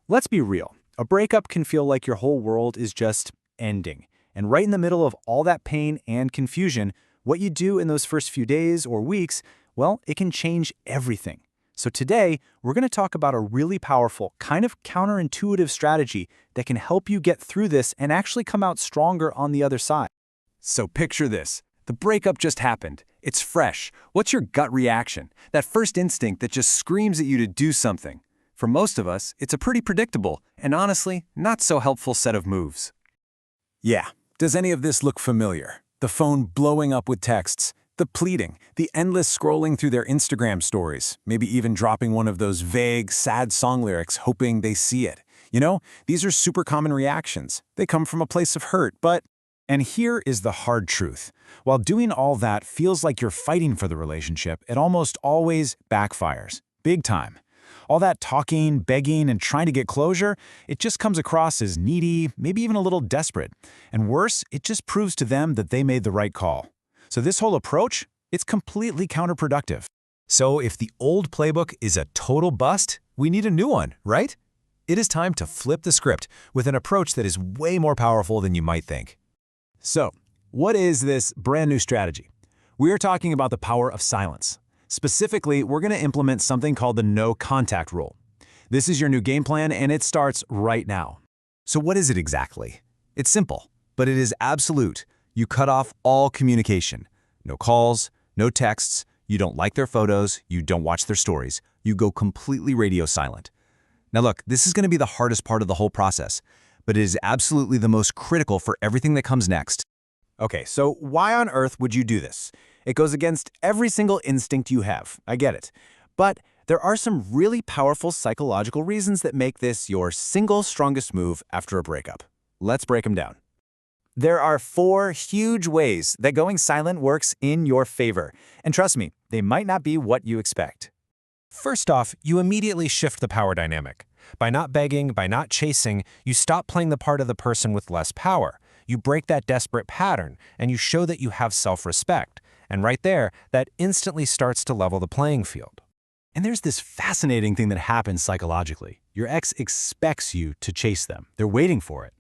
Let's be real. A breakup can feel like your whole world is just ending. And right in the middle of all that pain and confusion, what you do in those first few days or weeks, well, it can change everything. So today, we're going to talk about a really powerful, kind of counterintuitive strategy that can help you get through this and actually come out stronger on the other side. So picture this. The breakup just happened. It's fresh. What's your gut reaction? That first instinct that just screams at you to do something. For most of us, it's a pretty predictable and honestly, not so helpful set of moves. Yeah, does any of this look familiar? The phone blowing up with texts, the pleading, the endless scrolling through their Instagram stories, maybe even dropping one of those vague, sad song lyrics hoping they see it. You know, these are super common reactions. They come from a place of hurt, but... And here is the hard truth. While doing all that feels like you're fighting for the relationship, it almost always backfires. Big time. All that talking, begging, and trying to get closure, it just comes across as needy, maybe even a little desperate. And worse, it just proves to them that they made the right call. So this whole approach, it's completely counterproductive. So if the old playbook is a total bust, we need a new one, right? It is time to flip the script with an approach that is way more powerful than you might think. So, what is this brand new strategy? We are talking about the power of silence. Specifically, we're going to implement something called the no contact rule. This is your new game plan, and it starts right now. So what is it exactly? It's simple, but it is absolute. You cut off all communication. No calls, no texts, you don't like their photos, you don't watch their stories. You go completely radio silent. Now look, this is going to be the hardest part of the whole process, but it is absolutely the most critical for everything that comes next. Okay, so why on earth would you do this? It goes against every single instinct you have, I get it. But there are some really powerful psychological reasons that make this your single strongest move after a breakup. Let's break them down. There are 4 huge ways that going silent works in your favor. And trust me, they might not be what you expect. First off, you immediately shift the power dynamic. By not begging, by not chasing, you stop playing the part of the person with less power. You break that desperate pattern, and you show that you have self-respect. And right there, that instantly starts to level the playing field. And there's this fascinating thing that happens psychologically. Your ex expects you to chase them. They're waiting for it.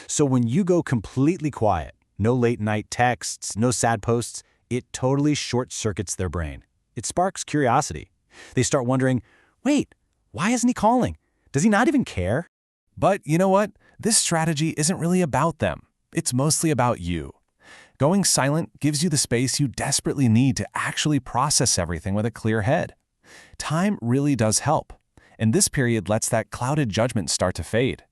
So when you go completely quiet, no late-night texts, no sad posts, it totally short-circuits their brain. It sparks curiosity. They start wondering, wait, why isn't he calling? Does he not even care? But you know what? This strategy isn't really about them. It's mostly about you. Going silent gives you the space you desperately need to actually process everything with a clear head. Time really does help, and this period lets that clouded judgment start to fade.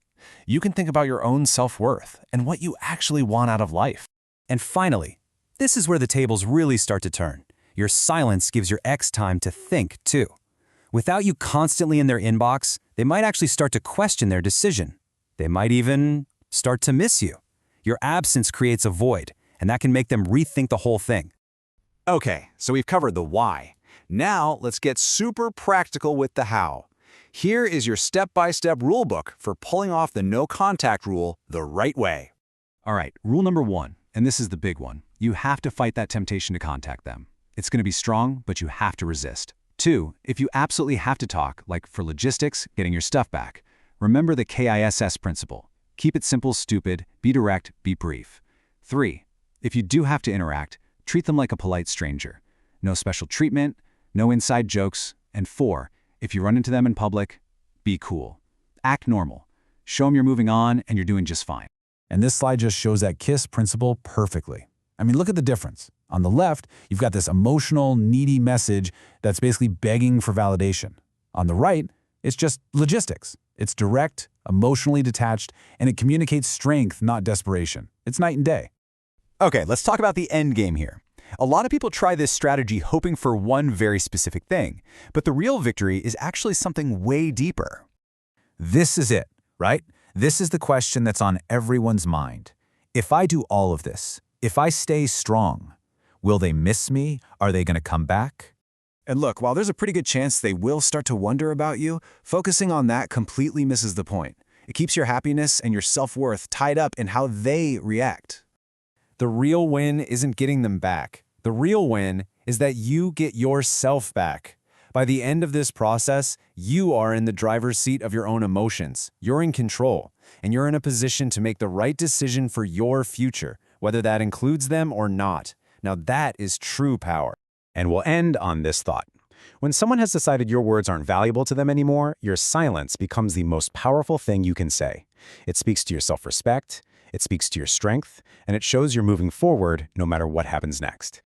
You can think about your own self-worth and what you actually want out of life. And finally, this is where the tables really start to turn. Your silence gives your ex time to think, too. Without you constantly in their inbox, they might actually start to question their decision. They might even start to miss you. Your absence creates a void, and that can make them rethink the whole thing. Okay, so we've covered the why. Now let's get super practical with the how. Here is your step-by-step rulebook for pulling off the no contact rule the right way. All right, rule number 1, and this is the big one. You have to fight that temptation to contact them. It's going to be strong, but you have to resist. 2, if you absolutely have to talk, like for logistics, getting your stuff back, remember the KISS principle. Keep it simple, stupid, be direct, be brief. 3, if you do have to interact, treat them like a polite stranger. No special treatment, no inside jokes. And 4, if you run into them in public, be cool. Act normal. Show them you're moving on and you're doing just fine. And this slide just shows that KISS principle perfectly. I mean, look at the difference. On the left, you've got this emotional, needy message that's basically begging for validation. On the right, it's just logistics. It's direct, emotionally detached, and it communicates strength, not desperation. It's night and day. Okay, let's talk about the end game here. A lot of people try this strategy hoping for one very specific thing, but the real victory is actually something way deeper. This is it, right? This is the question that's on everyone's mind. If I do all of this, if I stay strong, will they miss me? Are they going to come back? And look, while there's a pretty good chance they will start to wonder about you, focusing on that completely misses the point. It keeps your happiness and your self-worth tied up in how they react. The real win isn't getting them back. The real win is that you get yourself back. By the end of this process, you are in the driver's seat of your own emotions. You're in control, and you're in a position to make the right decision for your future, whether that includes them or not. Now that is true power. And we'll end on this thought. When someone has decided your words aren't valuable to them anymore, your silence becomes the most powerful thing you can say. It speaks to your self-respect, it speaks to your strength, and it shows you're moving forward no matter what happens next.